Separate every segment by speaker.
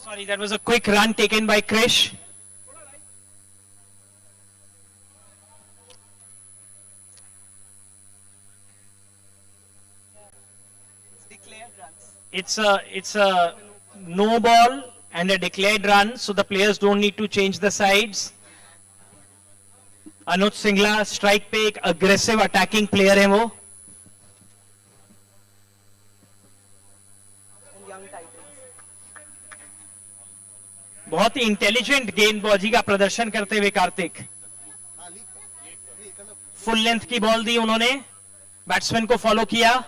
Speaker 1: Sorry, that was a quick run taken by Krish. It's a no ball and a declared run, so the players don't need to change the sides. Anuj Singla strike पे एक aggressive attacking player है वो. बहुत ही intelligent गेंदबाजी का प्रदर्शन करते हुए कार्तिक. फुल लेंथ की बॉल दी उन्होंने, बैट्समैन को फॉलो किया.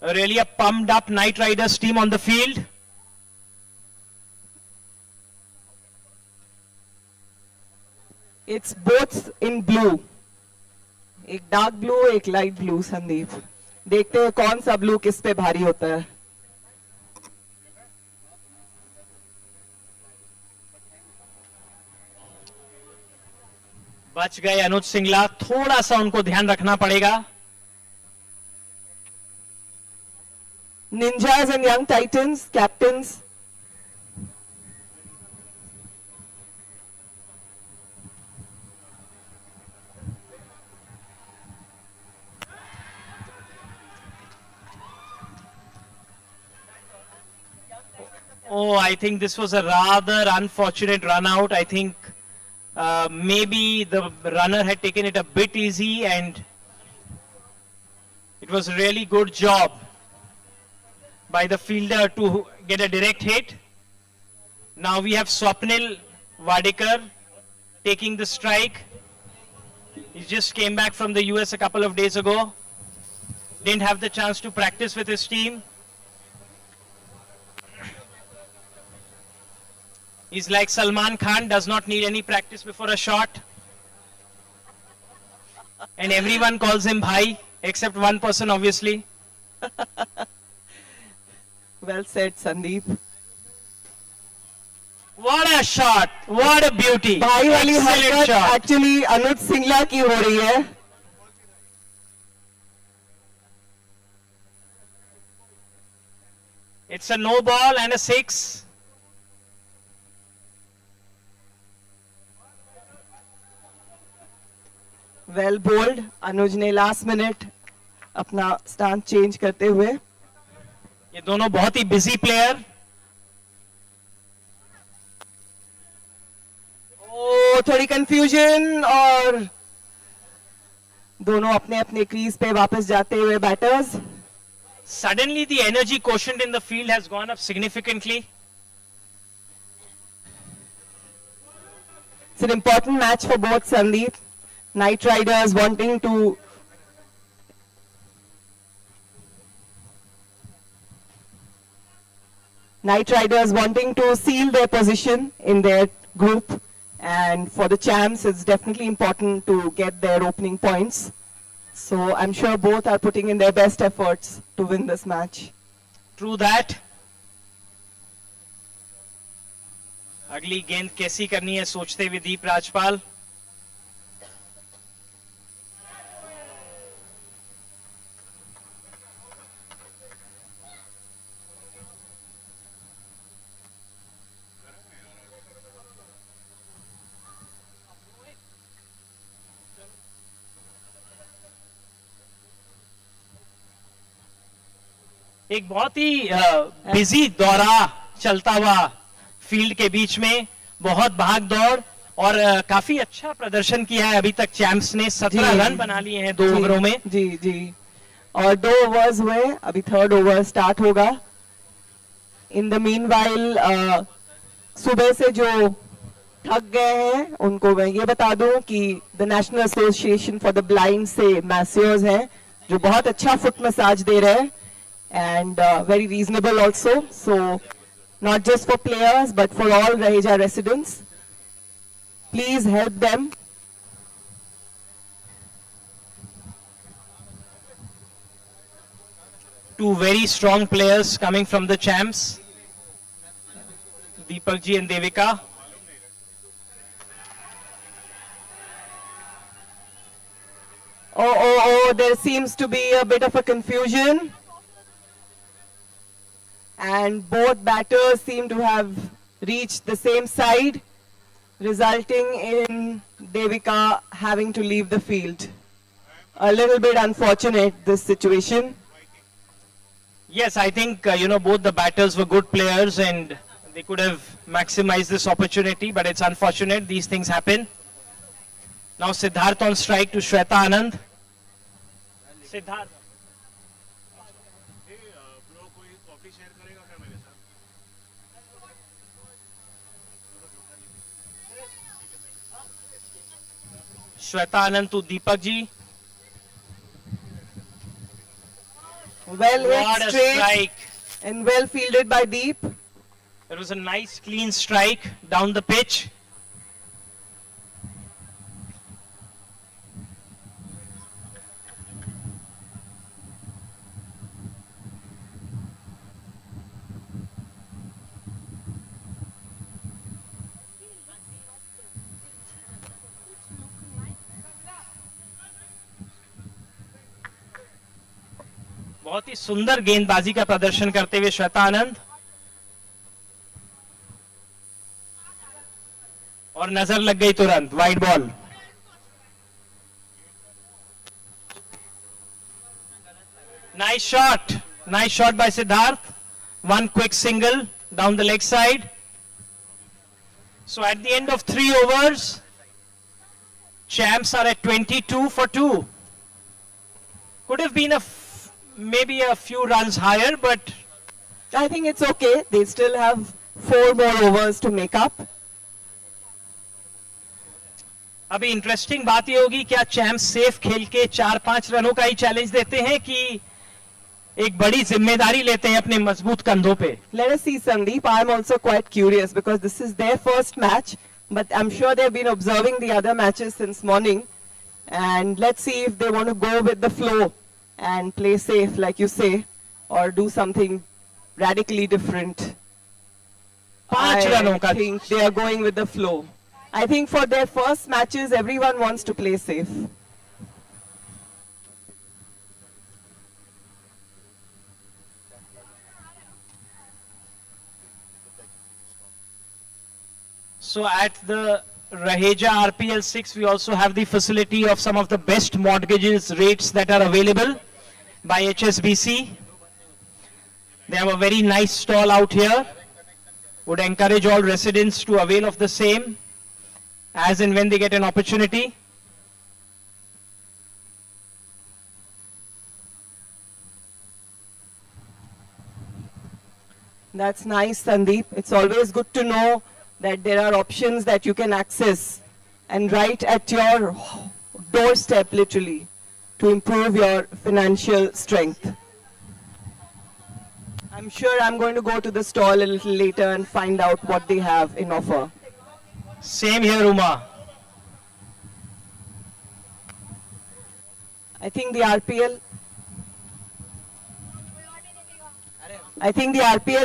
Speaker 1: Really a pumped up Knight Riders team on the field.
Speaker 2: It's both in blue. एक डार्क ब्लू एक लाइट ब्लू. संदीप, देखते हैं कौन सा ब्लू किस पे भारी होता है.
Speaker 1: बच गए अनुज सिंगला, थोड़ा सा उनको ध्यान रखना पड़ेगा.
Speaker 2: Ninjas and young titans, captains.
Speaker 1: Oh, I think this was a rather unfortunate run out. I think maybe the runner had taken it a bit easy, and it was a really good job by the fielder to get a direct hit. Now we have Swapnil Wadekar taking the strike. He just came back from the US a couple of days ago. Didn't have the chance to practice with his team. He's like Salman Khan, does not need any practice before a shot. And everyone calls him Bhai, except one person obviously.
Speaker 2: Well said, Sandeep.
Speaker 1: What a shot! What a beauty!
Speaker 2: भाई वाली
Speaker 1: Excellent
Speaker 2: हरकत
Speaker 1: shot.
Speaker 2: Actually अनुज सिंगला की हो रही है.
Speaker 1: It's a no ball and a 6.
Speaker 2: Well bowled. Anuj ने last minute अपना stance change करते हुए.
Speaker 1: ये दोनों बहुत ही बिजी प्लेयर.
Speaker 2: ओ, थोड़ी कंफ्यूजन और दोनों अपने अपने क्रीज पे वापस जाते हुए batters.
Speaker 1: Suddenly the energy quotient in the field has gone up significantly.
Speaker 2: It's an important match for both, Sandeep. Knight Riders wanting to seal their position in their group, and for the champs it's definitely important to get their opening points. So I'm sure both are putting in their best efforts to win this match.
Speaker 1: True that. अगली गेंद कैसी करनी है सोचते हुए दीप राजपाल. एक बहुत ही busy दौरा चलता हुआ फील्ड के बीच में, बहुत भाग दौड़ और काफी अच्छा प्रदर्शन किया है अभी तक चैंप्स ने. 17 रन बना लिए हैं 2 ओवरों में.
Speaker 2: जी जी, और 2 ओवर्स हुए, अभी थर्ड ओवर स्टार्ट होगा. इन द मीनवाइल सुबह से जो थक गए हैं उनको मैं ये बता दूं कि the national association for the blind से मैस्योर्स हैं जो बहुत अच्छा फुट मसाज दे रहे हैं, and very reasonable also. So not just for players but for all Raheja residents. Please help them.
Speaker 1: Two very strong players coming from the champs, Deepak ji and Devika.
Speaker 2: Oh, there seems to be a bit of a confusion. And both batters seem to have reached the same side, resulting in Devika having to leave the field. A little bit unfortunate, this situation.
Speaker 1: Yes, I think, both the batters were good players and they could have maximized this opportunity, but it's unfortunate. These things happen. Now Siddharth on strike to Shweta Anand. Siddharth. Shweta Anand to Deepak ji.
Speaker 2: Well
Speaker 1: What
Speaker 2: hit
Speaker 1: a
Speaker 2: straight
Speaker 1: strike.
Speaker 2: and well fielded by Deep.
Speaker 1: It was a nice clean strike down the pitch. बहुत ही सुंदर गेंदबाजी का प्रदर्शन करते हुए श्वेता आनंद और नजर लग गई तुरंत wide ball nice shot bye Siddharth one quick single down the leg side so at the end of 3 overs champs are at 22 for 2 could have been maybe a few runs higher, but
Speaker 2: I think it's okay. They still have 4 more overs to make up.
Speaker 1: अभी interesting बात ये होगी क्या champ safe खेल के 4-5 रनों का ही challenge देते हैं कि एक बड़ी जिम्मेदारी लेते हैं अपने मजबूत कंधों पे.
Speaker 2: Let us see, Sandeep. I'm also quite curious because this is their first match, but I'm sure they've been observing the other matches since morning. And let's see if they want to go with the flow and play safe, like you say, or do something radically different.
Speaker 1: 5 रनों का.
Speaker 2: I think they are going with the flow. I think for their first matches, everyone wants to play safe.
Speaker 1: So at the Raheja RPL 6, we also have the facility of some of the best mortgages rates that are available by HSBC. They have a very nice stall out here. Would encourage all residents to avail of the same as and when they get an opportunity.
Speaker 2: That's nice, Sandeep. It's always good to know that there are options that you can access and right at your doorstep, literally, to improve your financial strength. I'm sure I'm going to go to the stall a little later and find out what they have in offer.
Speaker 1: Same here, Uma.
Speaker 2: I think the RPL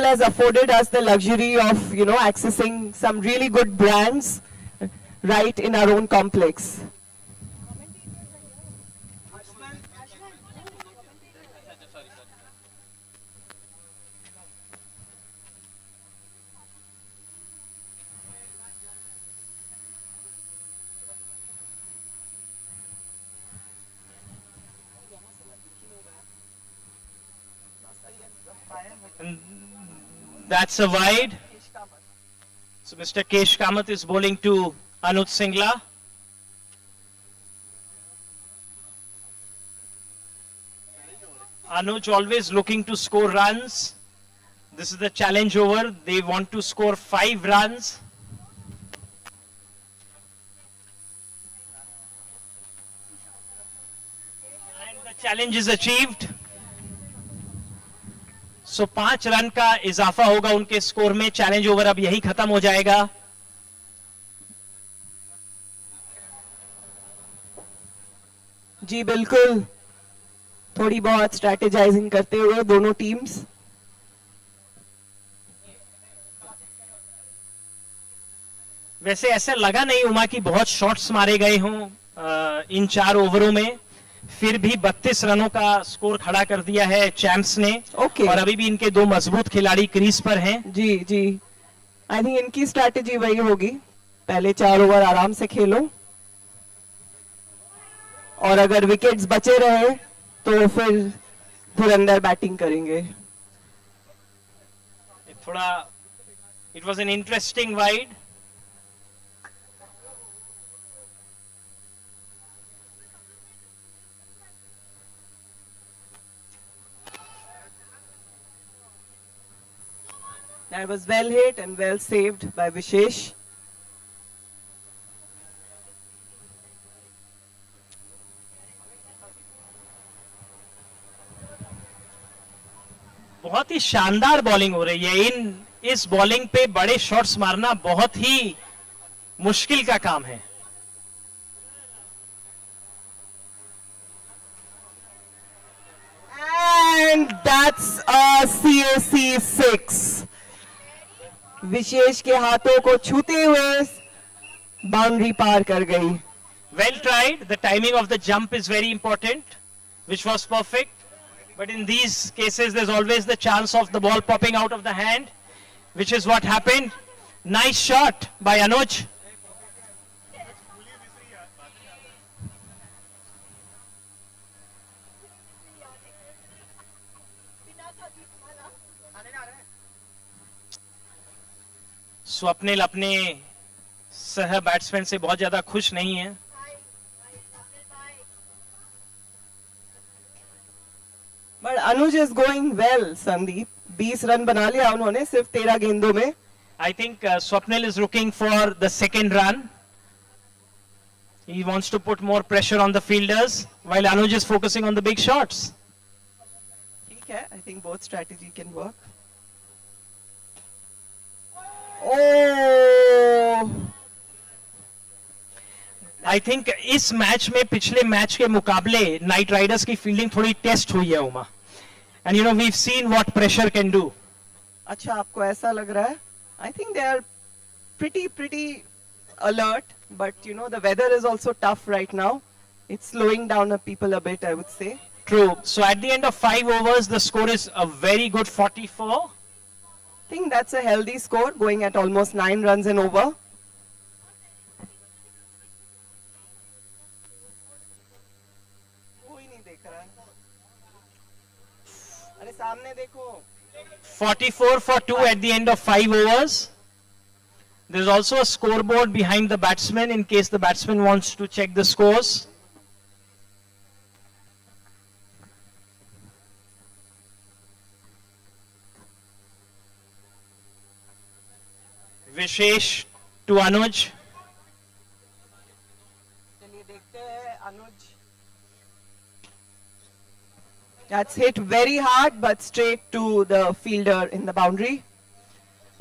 Speaker 2: has afforded us the luxury of, accessing some really good brands right in our own complex.
Speaker 1: And that's a wide. So Mr. Kesh Kamath is bowling to Anuj Singla. Anuj always looking to score runs. This is the challenge over. They want to score 5 runs. And the challenge is achieved. So 5 run का इजाफा होगा उनके score में. Challenge over अब यही खत्म हो जाएगा.
Speaker 2: जी बिल्कुल, थोड़ी बहुत स्ट्रैटेजाइजिंग करते हुए दोनों टीम्स.
Speaker 1: वैसे ऐसा लगा नहीं उमा की बहुत शॉट्स मारे गए हों इन 4 ओवरों में. फिर भी 32 रनों का स्कोर खड़ा कर दिया है चैंप्स ने।
Speaker 2: Okay.
Speaker 1: और अभी भी इनके दो मजबूत खिलाड़ी क्रीज पर हैं।
Speaker 2: जी जी, आई थिंक इनकी स्ट्रैटेजी वही होगी, पहले 4 ओवर आराम से खेलो और अगर विकेट्स बचे रहे तो फिर धुरंधर बैटिंग करेंगे।
Speaker 1: थोड़ा it was an interesting wide.
Speaker 2: That was well hit and well saved by Vishesh.
Speaker 1: बहुत ही शानदार बॉलिंग हो रही है। इस बॉलिंग पे बड़े शॉट्स मारना बहुत ही मुश्किल का काम है।
Speaker 2: And that's a CAC 6. विशेष के हाथों को छूते हुए बाउंड्री पार कर गई।
Speaker 1: Well tried. The timing of the jump is very important, which was perfect. But in these cases, there's always the chance of the ball popping out of the hand, which is what happened. Nice shot by Anuj. Swapnil अपने सह batsman से बहुत ज्यादा खुश नहीं है।
Speaker 2: But Anuj is going well Sandeep, 20 run बना लिया उन्होंने सिर्फ 13 गेंदों में।
Speaker 1: I think Swapnil is looking for the second run. He wants to put more pressure on the fielders while Anuj is focusing on the big shots.
Speaker 2: ठीक है, I think both strategy can work. Oh!
Speaker 1: I think इस match में पिछले match के मुकाबले night Riders की fielding थोड़ी test हुई है Uma. And you know we've seen what pressure can do.
Speaker 2: अच्छा, आपको ऐसा लग रहा है? I think they are pretty alert, but you know the weather is also tough right now. It's slowing down the people a bit, I would say.
Speaker 1: True. So at the end of 5 overs, the score is a very good 44.
Speaker 2: I think that's a healthy score, going at almost 9 runs and over. कोई नहीं देख रहा है। अरे सामने देखो।
Speaker 1: 44 for 2 at the end of 5 overs. There's also a scoreboard behind the batsman in case the batsman wants to check the scores. Vishesh to Anuj.
Speaker 2: चलिए देखते हैं अनुज। That's hit very hard but straight to the fielder in the boundary.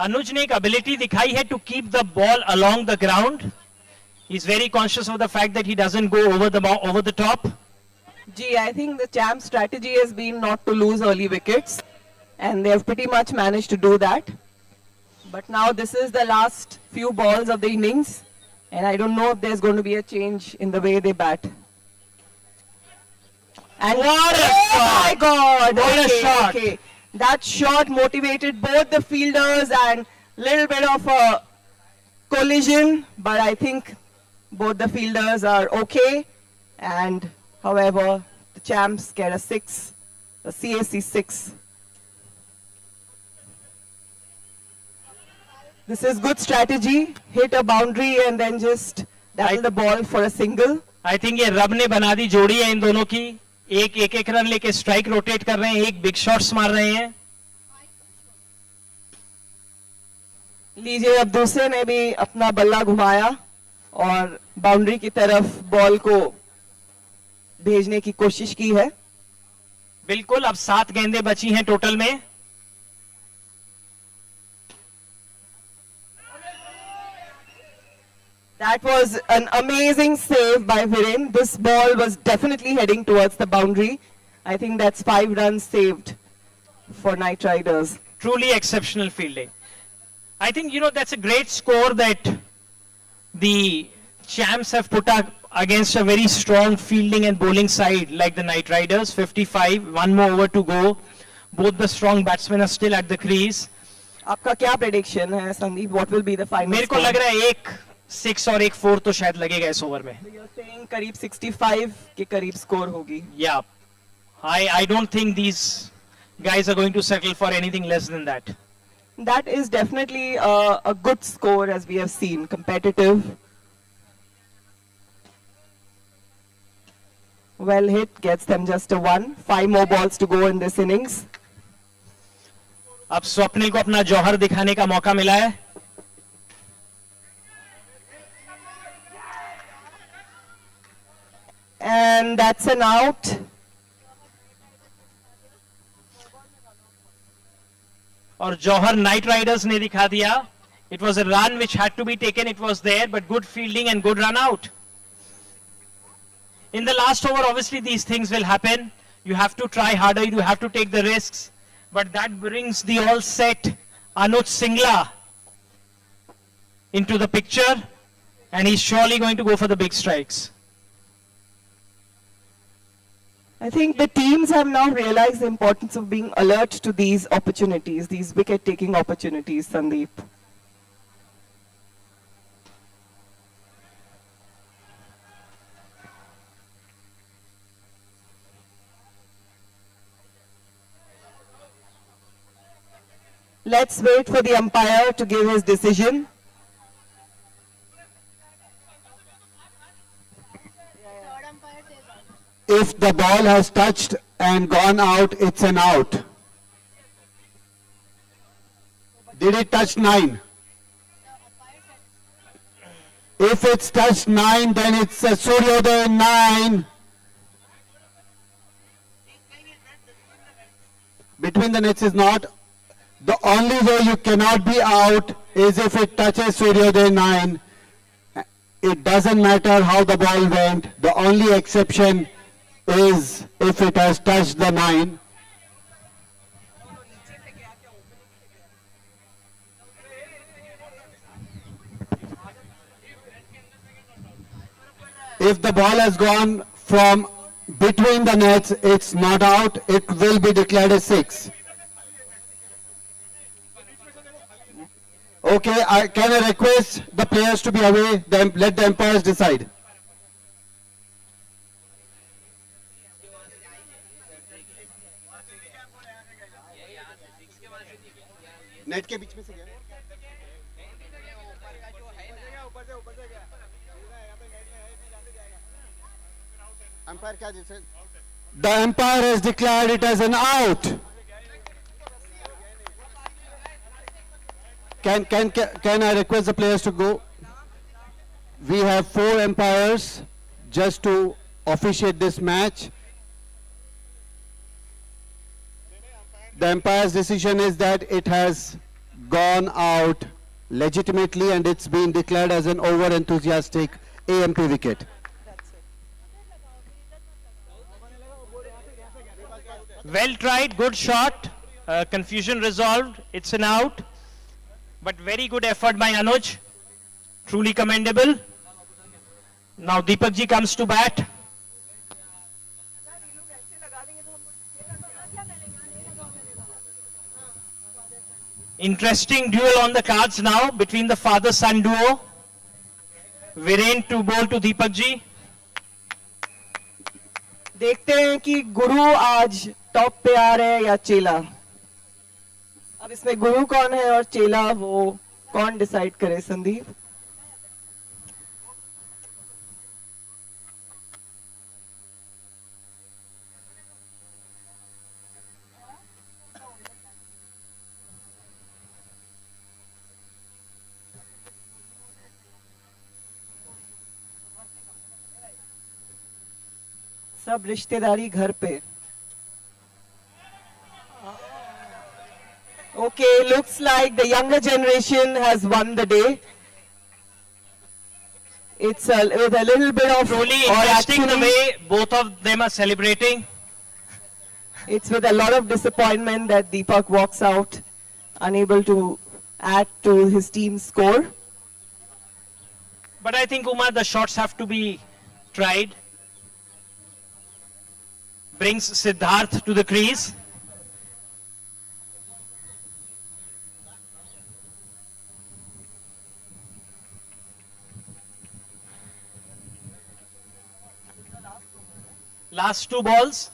Speaker 1: Anuj ने एक ability दिखाई है to keep the ball along the ground. He's very conscious of the fact that he doesn't go over the top.
Speaker 2: Gee, I think the champ strategy has been not to lose early wickets, and they have pretty much managed to do that. But now this is the last few balls of the innings, and I don't know if there's going to be a change in the way they bat. And
Speaker 1: What a
Speaker 2: oh
Speaker 1: shot!
Speaker 2: my God!
Speaker 1: What a
Speaker 2: Okay,
Speaker 1: shot!
Speaker 2: okay. That shot motivated both the fielders and little bit of a collision, but I think both the fielders are okay. And however, the champs get a 6, a CAC 6. This is good strategy. Hit a boundary and then just dial the ball for a single.
Speaker 1: I think ये रब ने बना दी जोड़ी है इन दोनों की। एक run लेके स्ट्राइक रोटेट कर रहे हैं, एक बिग शॉट्स मार रहे हैं।
Speaker 2: लीजिए, अब दूसरे ने भी अपना बल्ला घुमाया और बाउंड्री की तरफ बॉल को भेजने की कोशिश की है।
Speaker 1: बिल्कुल, अब 7 गेंदें बची हैं टोटल में।
Speaker 2: That was an amazing save by Viren. This ball was definitely heading towards the boundary. I think that's 5 runs saved for Knight Riders.
Speaker 1: Truly exceptional fielding. I think, you know, that's a great score that the champs have put against a very strong fielding and bowling side like the Knight Riders. 55, one more over to go. Both the strong batsmen are still at the crease.
Speaker 2: आपका क्या prediction है Sandeep? What will be the final?
Speaker 1: मेरे को लग रहा है एक 6 और एक 4 तो शायद लगेगा इस ओवर में.
Speaker 2: यू आर सेइंग करीब 65 के करीब स्कोर होगी.
Speaker 1: या I don't think these guys are going to settle for anything less than that.
Speaker 2: That is definitely a good score, as we have seen, competitive. Well hit, gets them just a 1. 5 more balls to go in this innings.
Speaker 1: अब स्वप्निल को अपना जौहर दिखाने का मौका मिला है.
Speaker 2: And that's an out.
Speaker 1: और जौहर night Riders ने दिखा दिया. It was a run which had to be taken. It was there, but good fielding and good run out. In the last over, obviously these things will happen. You have to try harder. You have to take the risks. But that brings the all set Anuj Singla into the picture, and he's surely going to go for the big strikes.
Speaker 2: I think the teams have now realized the importance of being alert to these opportunities, these wicket-taking opportunities, Sandeep. Let's wait for the umpire to give his decision.
Speaker 3: If the ball has touched and gone out, it's an out. Did it touch 9? If it's touched 9, then it's a Suryodaya 9. Between the nets is not. The only way you cannot be out is if it touches Suryodaya 9. It doesn't matter how the ball went. The only exception is if it has touched the 9. If the ball has gone from between the nets, it's not out. It will be declared a 6. Okay, can I request the players to be away? Let the umpires decide. Net के बीच में से गया umpire क्या जैसे The umpire has declared it as an out. Can I request the players to go? We have 4 umpires just to officiate this match. The umpire's decision is that it has gone out legitimately and it's been declared as an over-enthusiastic AMP wicket.
Speaker 1: Well tried, good shot. Confusion resolved. It's an out. But very good effort by Anuj. Truly commendable. Now Deepak ji comes to bat. Interesting duel on the cards now between the father-son duo. Viren to bowl to Deepak ji.
Speaker 2: देखते हैं कि गुरु आज top पे आ रहे हैं या चेला. अब इसमें गुरु कौन है और चेला वो कौन डिसाइड करे संदीप? सब रिश्तेदारी घर पे. Okay, looks like the younger generation has won the day. It's with a little bit of
Speaker 1: Truly interesting the way both of them are celebrating.
Speaker 2: It's with a lot of disappointment that Deepak walks out, unable to add to his team's score.
Speaker 1: But I think, Umar, the shots have to be stride. Brings Siddharth to the crease. Last two balls.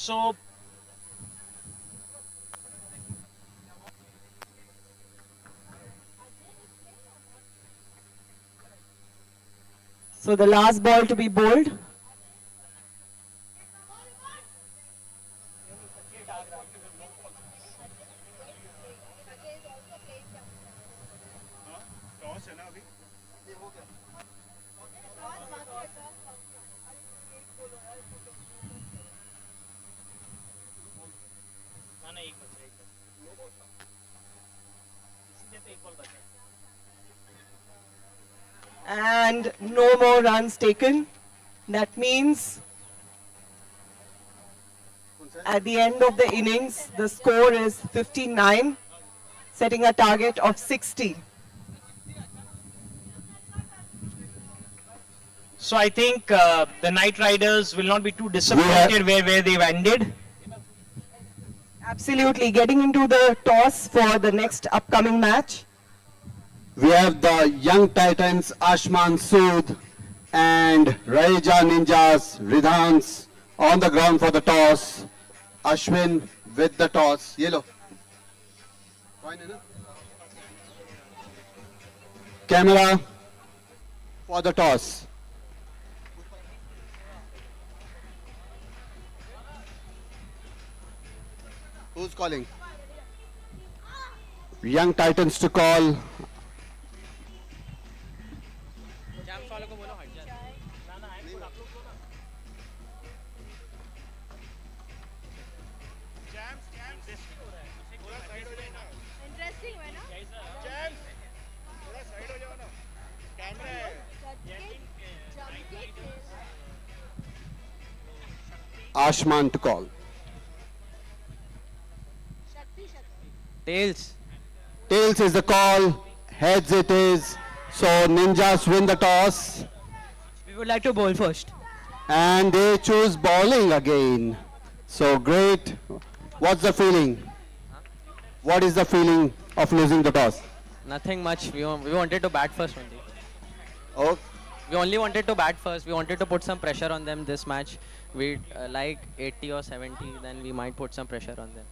Speaker 1: So
Speaker 2: So the last ball to be bowled. And no more runs taken. That means at the end of the innings, the score is 59, setting a target of 60.
Speaker 1: So I think the Knight Riders will not be too disappointed where they've ended.
Speaker 2: Absolutely, getting into the toss for the next upcoming match.
Speaker 3: We have the young titans Ashman Sood and Raheja Ninjas Ridhans on the ground for the toss. Ashwin with the toss. Yellow. Camera for the toss. Who's calling? Young titans to call. Ashman to call.
Speaker 4: Tails.
Speaker 3: Tails is the call. Heads it is. So Ninjas win the toss.
Speaker 4: We would like to bowl first.
Speaker 3: And they choose bowling again. So great. What's the feeling? What is the feeling of losing the toss?
Speaker 4: Nothing much. We wanted to bat first only.
Speaker 3: Oh,
Speaker 4: We only wanted to bat first. We wanted to put some pressure on them this match. We like 80 or 70, then we might put some pressure on them.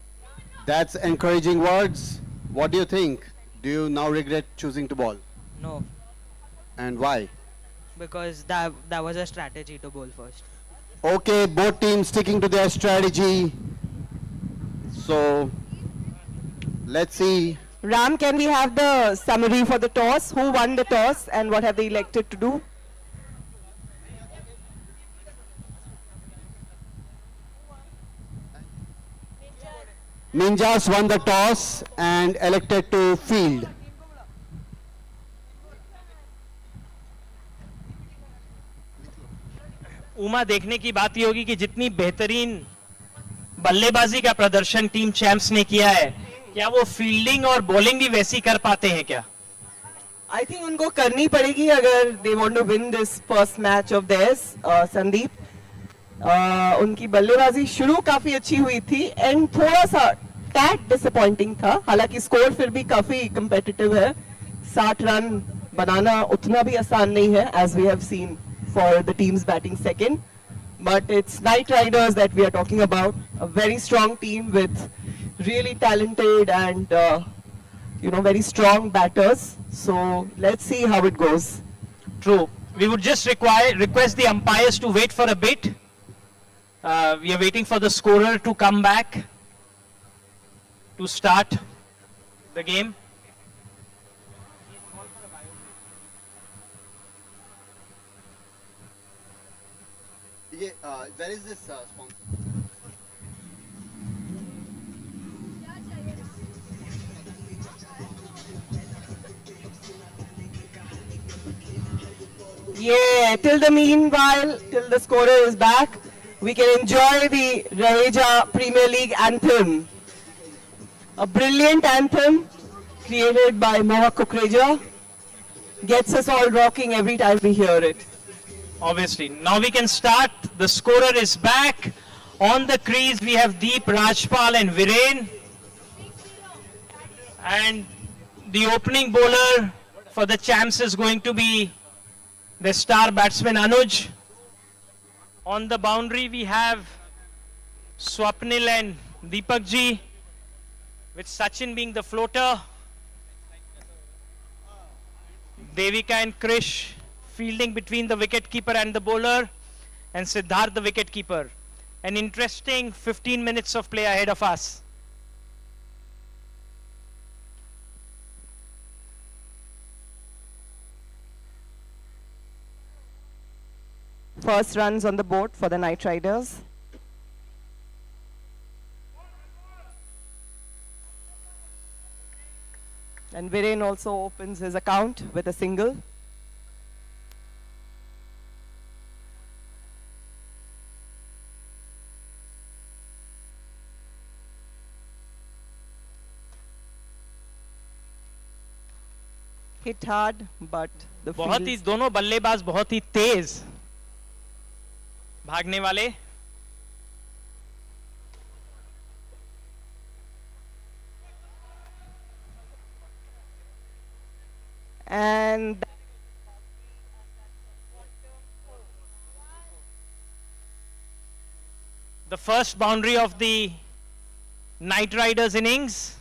Speaker 3: that's encouraging words. What do you think? Do you now regret choosing to bowl?
Speaker 5: No,
Speaker 3: And why?
Speaker 5: because that was a strategy to bowl first.
Speaker 3: Okay, both teams sticking to their strategy. So let's see.
Speaker 2: Ram, can we have the summary for the toss? Who won the toss and what have they elected to do?
Speaker 3: Ninjas won the toss and elected to field.
Speaker 1: Uma देखने की बात ये होगी कि जितनी बेहतरीन बल्लेबाजी का प्रदर्शन टीम चैंप्स ने किया है, क्या वो फील्डिंग और बॉलिंग भी वैसी कर पाते हैं क्या?
Speaker 2: I think उनको करनी पड़ेगी अगर they want to win this first match of theirs, Sandeep. उनकी बल्लेबाजी शुरू काफी अच्छी हुई थी एंड थोड़ा सा टैट डिसअपॉइंटिंग था. हालांकि स्कोर फिर भी काफी कंपेटिटिव है. 60 रन बनाना उतना भी आसान नहीं है, as we have seen for the teams batting second. But it's Knight Riders that we are talking about, a very strong team with really talented and very strong batters. So let's see how it goes.
Speaker 1: True. We would just request the umpires to wait for a bit. We are waiting for the scorer to come back to start the game.
Speaker 3: Where is this sponsor?
Speaker 2: Yeah, till the meanwhile, till the scorer is back, we can enjoy the Raheja Premier League anthem. A brilliant anthem created by Mohak Kukreja. Gets us all rocking every time we hear it.
Speaker 1: Obviously. Now we can start. The scorer is back. On the crease, we have Deep, Rajpal and Viren. And the opening bowler for the champs is going to be the star batsman Anuj. On the boundary, we have Swapnil and Deepak ji, with Sachin being the floater. Devika and Krish fielding between the wicketkeeper and the bowler, and Siddharth the wicketkeeper. An interesting 15 minutes of play ahead of us.
Speaker 2: First runs on the board for the Knight Riders. And Viren also opens his account with a single. Hit hard, but the
Speaker 1: बहुत ही
Speaker 2: fields
Speaker 1: दोनों बल्लेबाज बहुत ही तेज भागने वाले.
Speaker 2: and
Speaker 1: The first boundary of the Knight Riders innings.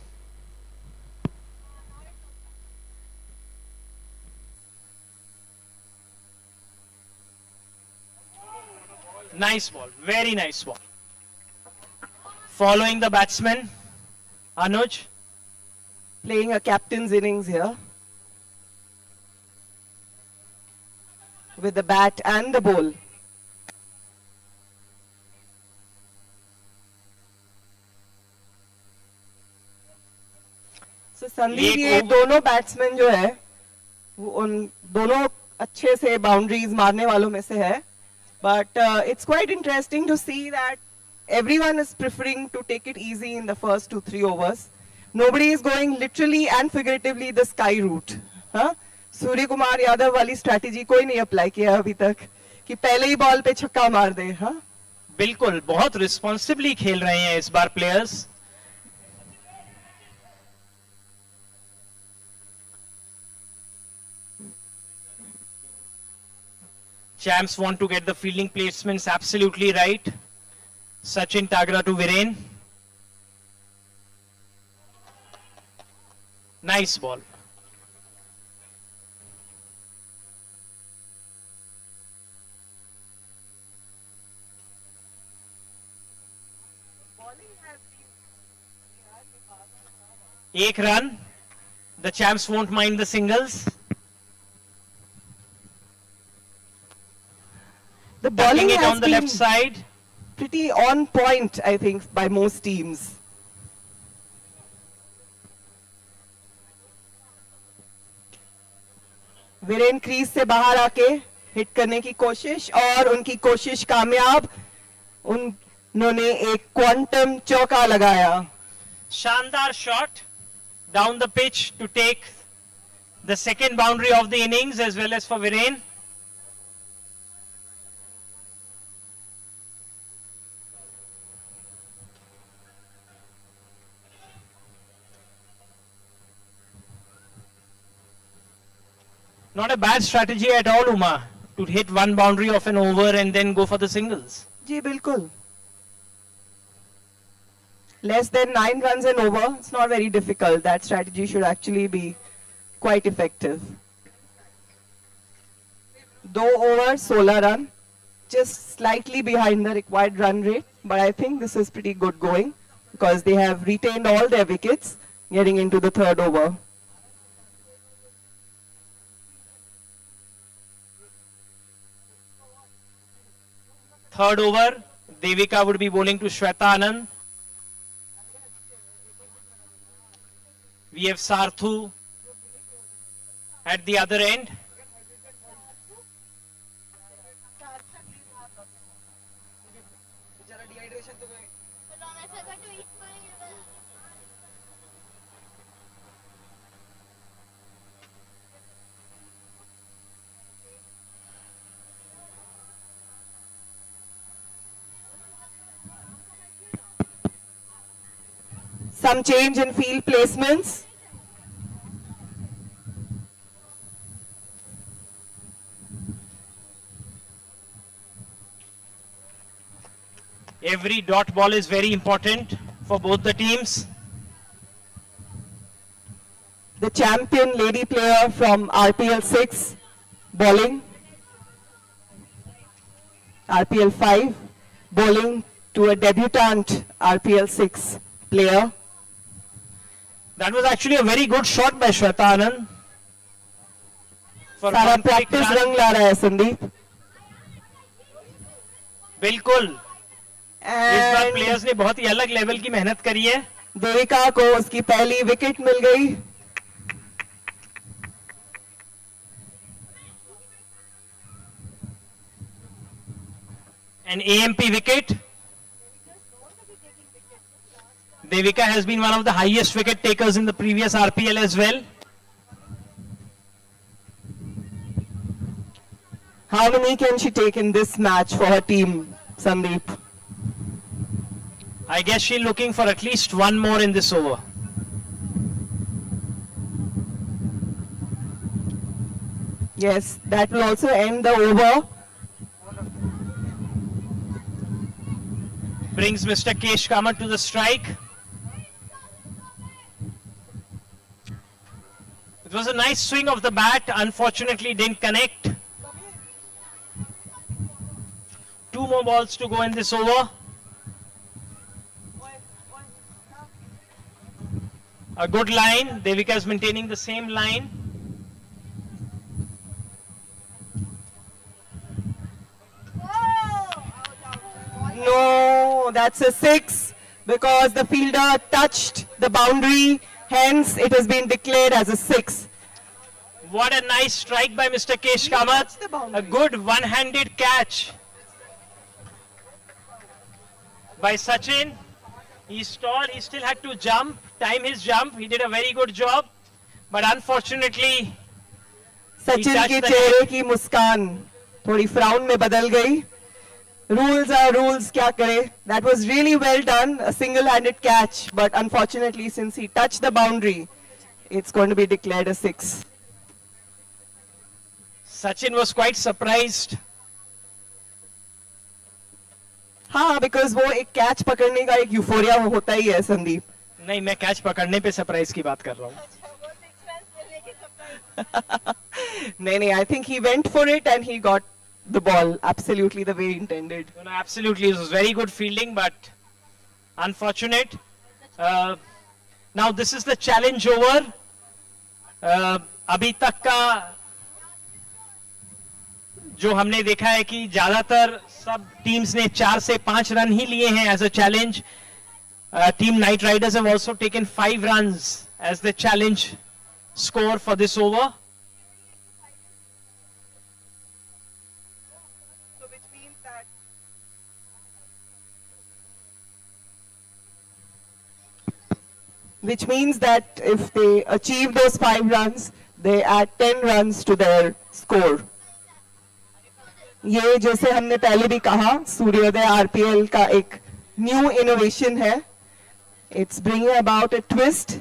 Speaker 1: Nice ball, very nice ball. Following the batsman, Anuj.
Speaker 2: playing a captain's innings here with the bat and the ball. So Sandeep
Speaker 1: एक
Speaker 2: ये
Speaker 1: over-
Speaker 2: दोनों batsman जो है वो उन दोनों अच्छे से बाउंड्रीज मारने वालों में से है but it's quite interesting to see that everyone is preferring to take it easy in the first 2-3 overs. Nobody is going literally and figuratively the sky route. हाँ? सूर्य कुमार यादव वाली स्ट्रैटेजी कोई नहीं अप्लाई किया अभी तक कि पहले ही बॉल पे छक्का मार दे. हाँ?
Speaker 1: बिल्कुल बहुत रिस्पॉन्सिबली खेल रहे हैं इस बार players. Champs want to get the fielding placements absolutely right. Sachin Tagra to Viren. Nice ball. Ek run. The champs won't mind the singles.
Speaker 2: The
Speaker 1: Tucking
Speaker 2: bowling
Speaker 1: it
Speaker 2: has
Speaker 1: on the
Speaker 2: been
Speaker 1: left side.
Speaker 2: pretty on point, I think, by most teams. Viren crease से बाहर आके hit करने की कोशिश और उनकी कोशिश कामयाब. उन्होंने एक क्वांटम चौका लगाया.
Speaker 1: Shandar shot down the pitch to take the second boundary of the innings as well as for Viren. Not a bad strategy at all, Uma, to hit one boundary of an over and then go for the singles.
Speaker 2: जी बिल्कुल. Less than 9 runs and over. It's not very difficult. That strategy should actually be quite effective. 2 overs, 16 run. Just slightly behind the required run rate. But I think this is pretty good going because they have retained all their wickets getting into the third over.
Speaker 1: Third over, Devika would be bowling to Shweta Anand. We have Sarthu at the other end.
Speaker 2: Some change in field placements.
Speaker 1: Every dot ball is very important for both the teams.
Speaker 2: The champion lady player from RPL 6 bowling. RPL 5 bowling to a debutant RPL 6 player.
Speaker 1: That was actually a very good shot by Shweta Anand. For
Speaker 2: सारा
Speaker 1: one quick
Speaker 2: practice
Speaker 1: run.
Speaker 2: रंग ला रहा है संदीप.
Speaker 1: बिल्कुल इस बार
Speaker 2: And
Speaker 1: players ने बहुत ही अलग level की मेहनत करी है.
Speaker 2: देविका को उसकी पहली विकेट मिल गई.
Speaker 1: An AMP wicket. Devika has been one of the highest wicket takers in the previous RPL as well.
Speaker 2: How many can she take in this match for her team, Sandeep?
Speaker 1: I guess she's looking for at least one more in this over.
Speaker 2: Yes, that will also end the over.
Speaker 1: Brings Mr. Kesh Kamat to the strike. It was a nice swing of the bat, unfortunately didn't connect. Two more balls to go in this over. A good line. Devika is maintaining the same line.
Speaker 2: No, that's a 6 because the fielder touched the boundary. Hence, it has been declared as a 6.
Speaker 1: What a nice strike by Mr. Kesh
Speaker 2: touched the
Speaker 1: Kamat.
Speaker 2: boundary.
Speaker 1: A good one-handed catch by Sachin. He stalled. He still had to jump, time his jump. He did a very good job. But unfortunately,
Speaker 2: Sachin
Speaker 1: touched
Speaker 2: के
Speaker 1: the
Speaker 2: चेहरे की मुस्कान थोड़ी frown में बदल गई. Rules are rules, क्या करे? That was really well done, a single-handed catch. But unfortunately, since he touched the boundary, it's going to be declared a 6.
Speaker 1: Sachin was quite surprised.
Speaker 2: हाँ, because वो एक कैच पकड़ने का एक यूफोरिया होता ही है संदीप.
Speaker 1: नहीं, मैं कैच पकड़ने पे सरप्राइज की बात कर रहा हूँ.
Speaker 2: नहीं, I think he went for it and he got the ball absolutely the way he intended.
Speaker 1: No, absolutely, it was very good fielding, but unfortunate. Now this is the challenge over. अभी तक का जो हमने देखा है कि ज्यादातर सब टीम्स ने 4 से 5 रन ही लिए हैं as a challenge. Team Knight Riders have also taken 5 runs as the challenge score for this over.
Speaker 2: Which means that if they achieve those 5 runs, they add 10 runs to their score. ये जैसे हमने पहले भी कहा, सूर्योदय RPL का एक new innovation है. It's bringing about a twist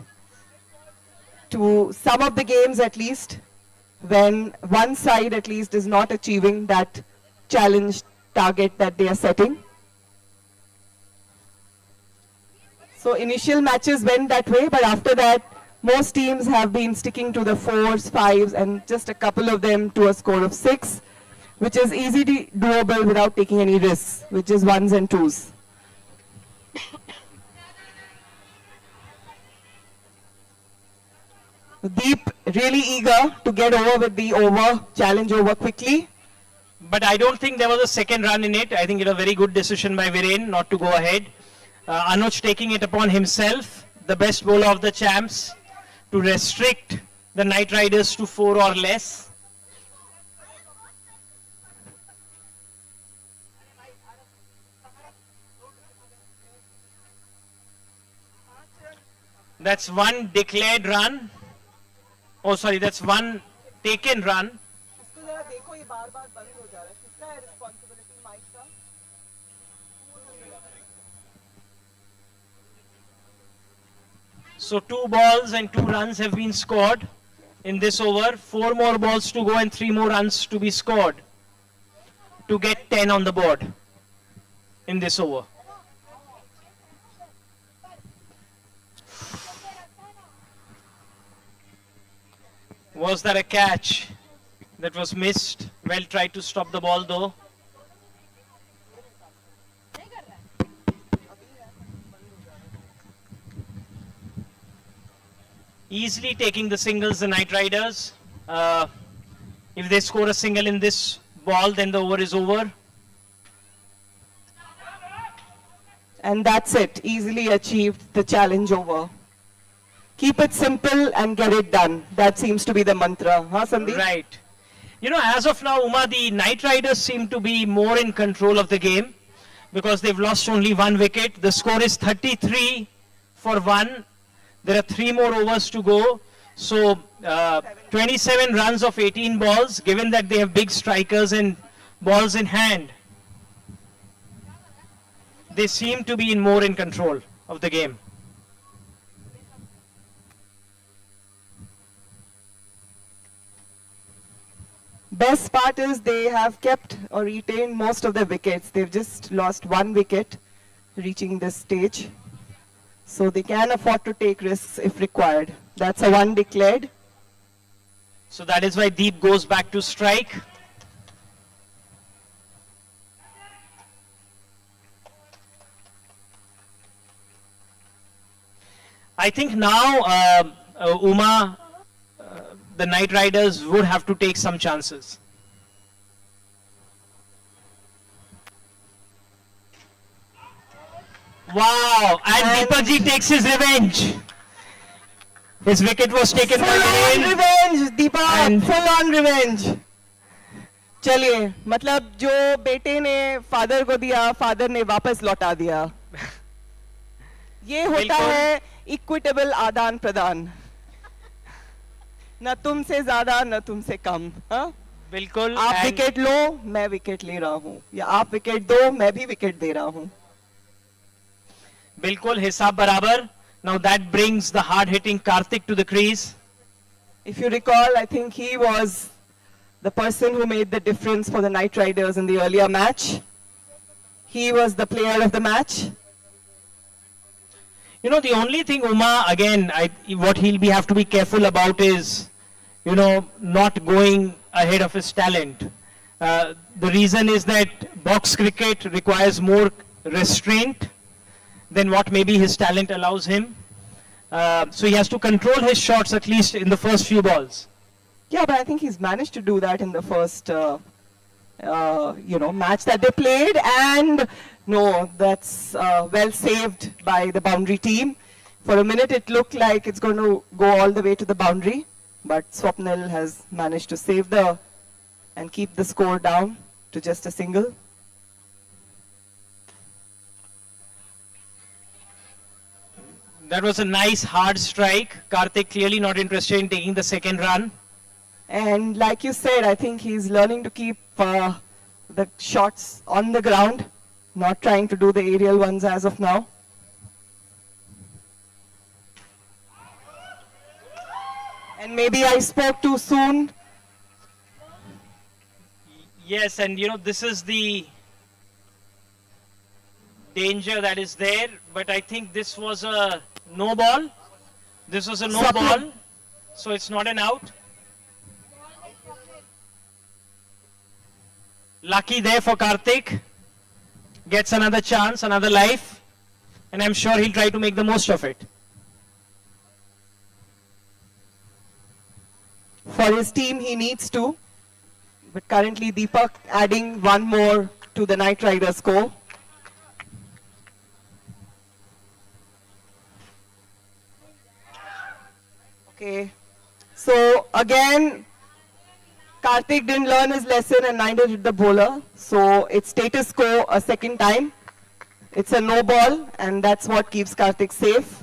Speaker 2: to some of the games at least, when one side at least is not achieving that challenge target that they are setting. So initial matches went that way, but after that, most teams have been sticking to the 4s, 5s, and just a couple of them to a score of 6, which is easily doable without taking any risks, which is 1s and 2s. Deep really eager to get over with the challenge over quickly.
Speaker 1: But I don't think there was a second run in it. I think it was a very good decision by Viren not to go ahead. Anuj taking it upon himself, the best bowler of the champs, to restrict the Knight Riders to 4 or less. That's one declared run. Oh, sorry, that's one taken run. So 2 balls and 2 runs have been scored in this over. 4 more balls to go and 3 more runs to be scored to get 10 on the board in this over. Was that a catch? That was missed. Well tried to stop the ball though. Easily taking the singles, the Knight Riders. If they score a single in this ball, then the over is over.
Speaker 2: And that's it. Easily achieved the challenge over. Keep it simple and get it done. That seems to be the mantra. Huh, Sandeep?
Speaker 1: Right. You know, as of now, Uma, the Knight Riders seem to be more in control of the game because they've lost only 1 wicket. The score is 33 for 1. There are 3 more overs to go. So 27 runs of 18 balls, given that they have big strikers and balls in hand. They seem to be more in control of the game.
Speaker 2: Best part is they have kept or retained most of the wickets. They've just lost 1 wicket reaching this stage. So they can afford to take risks if required. That's a 1 declared.
Speaker 1: So that is why Deep goes back to strike. I think now, Uma, the Knight Riders would have to take some chances. Wow, and Deepakji takes his revenge. His wicket was taken by
Speaker 2: Full on
Speaker 1: Rain.
Speaker 2: revenge, Deepak.
Speaker 1: And-
Speaker 2: Full on revenge. चलिए, मतलब जो बेटे ने father को दिया, father ने वापस लौटा दिया. ये होता
Speaker 1: बिल्कुल।
Speaker 2: है इक्विटेबल आदान प्रदान. न तुमसे ज्यादा न तुमसे कम. हाँ?
Speaker 1: बिल्कुल.
Speaker 2: आप
Speaker 1: and-
Speaker 2: विकेट लो, मैं विकेट ले रहा हूँ, या आप विकेट दो, मैं भी विकेट दे रहा हूँ.
Speaker 1: बिल्कुल हिसाब बराबर. Now that brings the hard-hitting Karthik to the crease.
Speaker 2: If you recall, I think he was the person who made the difference for the Knight Riders in the earlier match. He was the player of the match.
Speaker 1: You know, the only thing, Uma, again, what he'll have to be careful about is, you know, not going ahead of his talent. The reason is that box cricket requires more restraint than what maybe his talent allows him. So he has to control his shots at least in the first few balls.
Speaker 2: Yeah, but I think he's managed to do that in the first, match that they played. And no, that's well saved by the boundary team. For a minute, it looked like it's going to go all the way to the boundary, but Swapnil has managed to save and keep the score down to just a single.
Speaker 1: That was a nice hard strike. Karthik clearly not interested in taking the second run.
Speaker 2: And like you said, I think he's learning to keep the shots on the ground, not trying to do the aerial ones as of now. And maybe I spoke too soon.
Speaker 1: Yes, and you know, this is the danger that is there, but I think this was a no ball. This was a no
Speaker 2: Swapnil.
Speaker 1: ball, so it's not an out. Lucky there for Karthik. Gets another chance, another life, and I'm sure he'll try to make the most of it.
Speaker 2: For his team, he needs to. But currently, Deepak adding 1 more to the Knight Rider score. Okay. So again, Karthik didn't learn his lesson and neither did the bowler. So it's status quo a second time. It's a no ball and that's what keeps Karthik safe.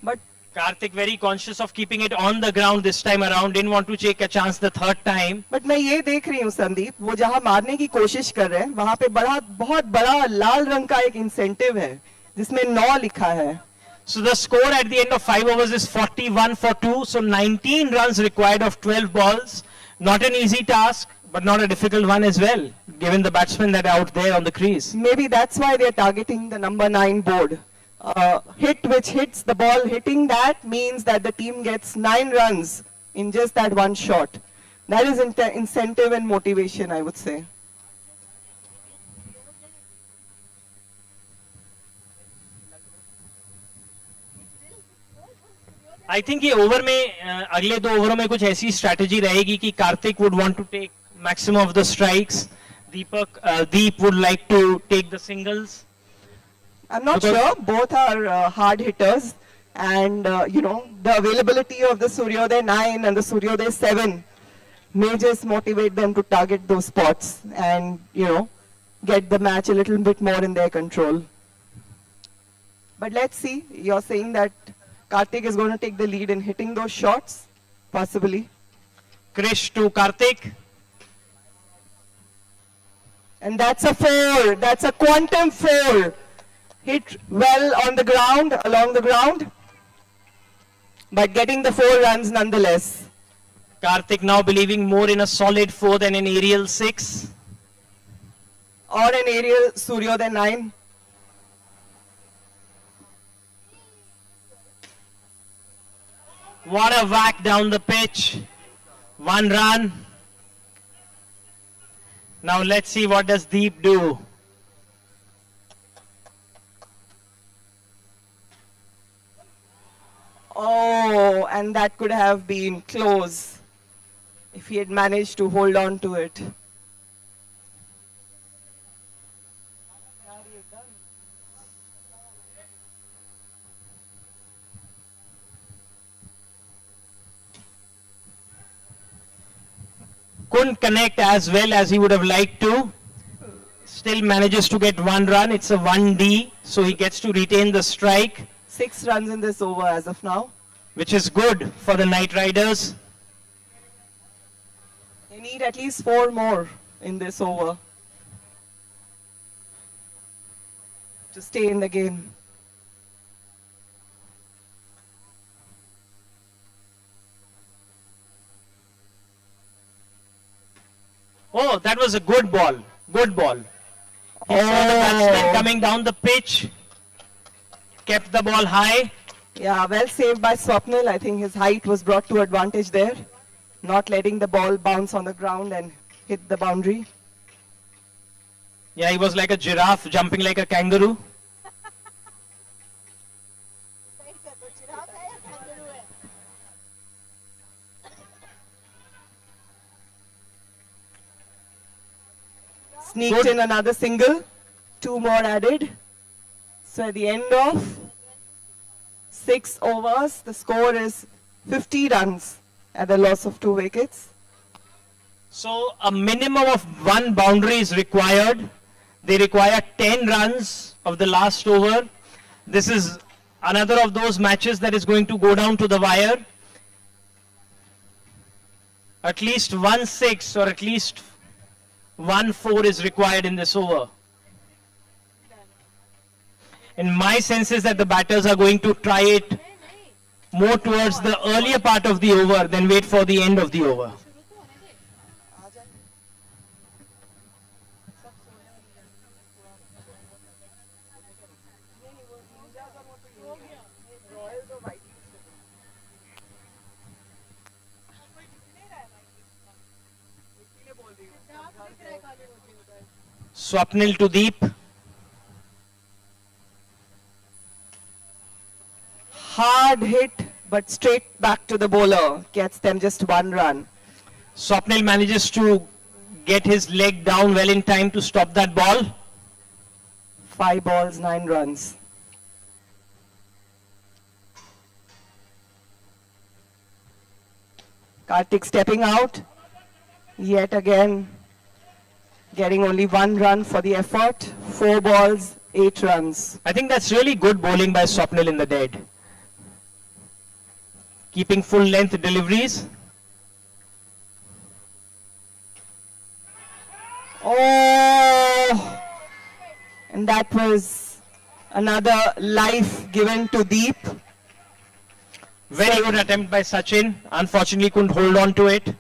Speaker 2: But
Speaker 1: Karthik very conscious of keeping it on the ground this time around. Didn't want to take a chance the third time.
Speaker 2: मैं ये देख रही हूँ संदीप, वो जहाँ मारने की कोशिश कर रहे हैं वहाँ पे बहुत बड़ा लाल रंग का एक इंसेंटिव है जिसमें 9 लिखा है.
Speaker 1: So the score at the end of 5 overs is 41 for 2. So 19 runs required of 12 balls. Not an easy task, but not a difficult one as well, given the batsmen that are out there on the crease.
Speaker 2: Maybe that's why they're targeting the number 9 board. Hit which hits the ball, hitting that means that the team gets 9 runs in just that one shot. That is incentive and motivation, I would say.
Speaker 1: I think ये over में अगले 2 ओवरों में कुछ ऐसी strategy रहेगी कि Kartik would want to take maximum of the strikes. Deep would like to take the singles.
Speaker 2: I'm not
Speaker 1: Because-
Speaker 2: sure. Both are hard hitters, and the availability of the Suryodaya 9 and the Suryodaya 7 may just motivate them to target those spots and get the match a little bit more in their control. But let's see. You're saying that Karthik is going to take the lead in hitting those shots, possibly.
Speaker 1: Krish to Karthik.
Speaker 2: And that's a 4. That's a quantum 4. Hit well on the ground, along the ground, but getting the 4 runs nonetheless.
Speaker 1: Karthik now believing more in a solid 4 than an aerial 6.
Speaker 2: Or an aerial Suryodaya 9.
Speaker 1: What a whack down the pitch. 1 run. Now let's see what does Deep do.
Speaker 2: Oh, and that could have been close if he had managed to hold on to it.
Speaker 1: Couldn't connect as well as he would have liked to. Still manages to get 1 run. It's a 1D, so he gets to retain the strike,
Speaker 2: 6 runs in this over as of now.
Speaker 1: which is good for the Knight Riders.
Speaker 2: They need at least 4 more in this over to stay in the game.
Speaker 1: Oh, that was a good ball. Good ball. He saw the batsman coming down the pitch, kept the ball high.
Speaker 2: Yeah, well saved by Swapnil. I think his height was brought to advantage there, not letting the ball bounce on the ground and hit the boundary.
Speaker 1: Yeah, he was like a giraffe jumping like a kangaroo.
Speaker 2: Sneaked
Speaker 1: Good.
Speaker 2: in another single, 2 more added. So at the end of 6 overs, the score is 50 runs at the loss of 2 wickets.
Speaker 1: So a minimum of 1 boundary is required. They require 10 runs of the last over. This is another of those matches that is going to go down to the wire. At least 1 6 or at least 1 4 is required in this over. And my sense is that the batters are going to try it more towards the earlier part of the over than wait for the end of the over. Swapnil to Deep.
Speaker 2: Hard hit, but straight back to the bowler. Gets them just 1 run.
Speaker 1: Swapnil manages to get his leg down well in time to stop that ball.
Speaker 2: 5 balls, 9 runs. Karthik stepping out. Yet again, getting only 1 run for the effort. 4 balls, 8 runs.
Speaker 1: I think that's really good bowling by Swapnil in the dead. keeping full length deliveries.
Speaker 2: Oh, and that was another life given to Deep.
Speaker 1: Very good attempt by Sachin. Unfortunately, couldn't hold on to it.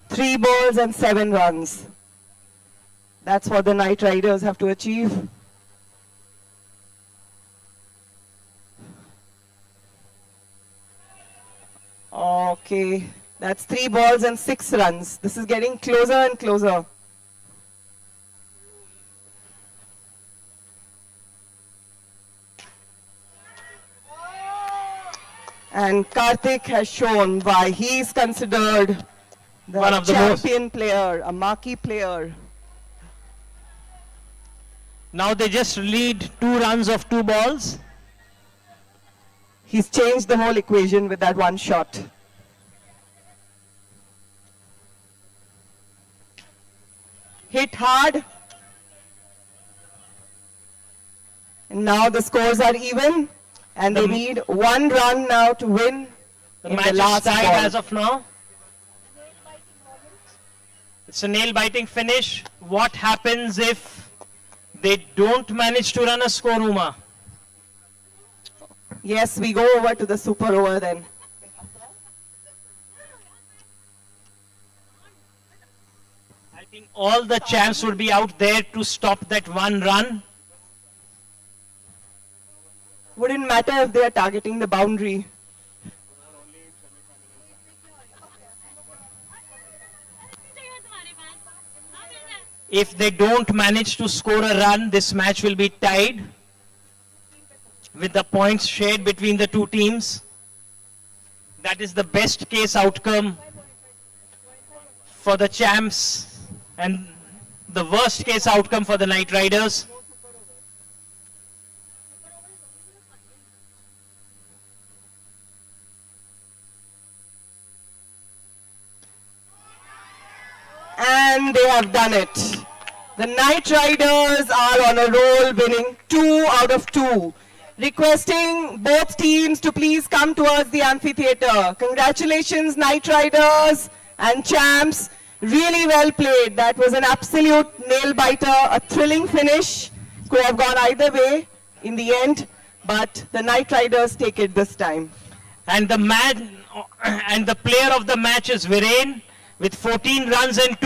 Speaker 2: 3 balls and 7 runs. That's what the Knight Riders have to achieve. Okay, that's 3 balls and 6 runs. This is getting closer and closer. And Karthik has shown why he is considered the
Speaker 1: One of the
Speaker 2: champion player, a marquee player.
Speaker 1: Now they just lead 2 runs of 2 balls.
Speaker 2: He's changed the whole equation with that one shot. Hit hard. And now the scores are even. And they need 1 run now to win
Speaker 1: The
Speaker 2: in
Speaker 1: match
Speaker 2: the
Speaker 1: is
Speaker 2: last
Speaker 1: tied
Speaker 2: ball.
Speaker 1: as of now. It's a nail-biting finish. What happens if they don't manage to run a score, Uma?
Speaker 2: Yes, we go over to the super over then.
Speaker 1: I think all the champs would be out there to stop that 1 run.
Speaker 2: Wouldn't matter if they are targeting the boundary.
Speaker 1: If they don't manage to score a run, this match will be tied with the points shared between the 2 teams. That is the best case outcome for the champs and the worst case outcome for the Knight Riders.
Speaker 2: And they have done it. The Knight Riders are on a roll, winning 2 out of 2. Requesting both teams to please come towards the amphitheater. Congratulations, Knight Riders and champs. Really well played. That was an absolute nail-biter, a thrilling finish. Could have gone either way in the end, but the Knight Riders take it this time.
Speaker 1: And the player of the match is Viren with 14 runs and 2